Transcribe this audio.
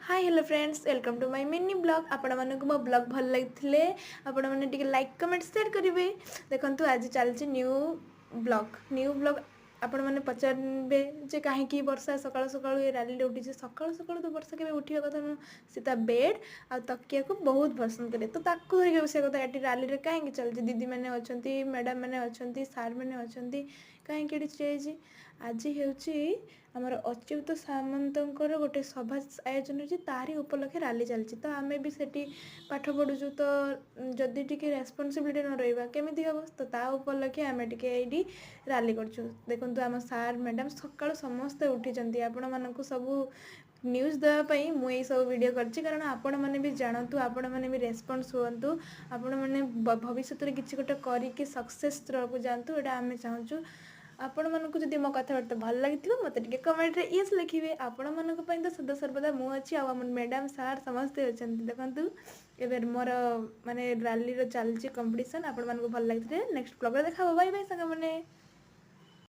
Hi hello friends welcome to my mini blog आपण मानक मो ब्लॉग भल लगे आपण मैंने टिके लाइक कमेंट शेयर करेंगे। देखो आज चलती न्यू ब्लॉग आपण मैंने पचारे जे कहीं वर्षा सकाल सकाल ये रैली उठी सकाल सकाल तो वर्षा के उठा कथा नुह सी बेड आ तकिया को बहुत पसंद करे तो धरिक बस कथा ये रैली कहीं चलती दीदी मैंने अच्छा मैडम मैंने अच्छा सार मैंने अच्छा कहीं छे आज हूँ आमर अच्युत सामंतर गोटे सभा आयोजन होती तारी उपलक्षे रैली चलती तो आम भी सेठी पाठ पढ़ुचु तो जदि टी रेस्पॉन्सिबिलिटी न रहा केमी हम तो ता उपलक्षे आम टी रैली करछु। देखो आम सार मैडम सकाल समस्ते उठी आपण मानक सबू न्यूज देवाई मुझे सब वीडियो करछि कारण आपण मैंने भी जानतु आपण मैंने भी रेस्पॉन्स हुंतु आपण मैंने भविष्य में किसी गोटे करके सक्सेस को जातु यहाँ आम चाहूँ आपण मानक जदि मो कथबार्ता भल लगी मत टे कमेंट रे यस लिखे आपण मानक तो सदा सर्वदा मुझे आम मैडम सार समस्ते अच्छा देखु एवं मोर माने रैली चलती कंपटीशन आपण मानक भल लगी नेक्स्ट ब्लॉग देखा बाय बाय संग मैंने।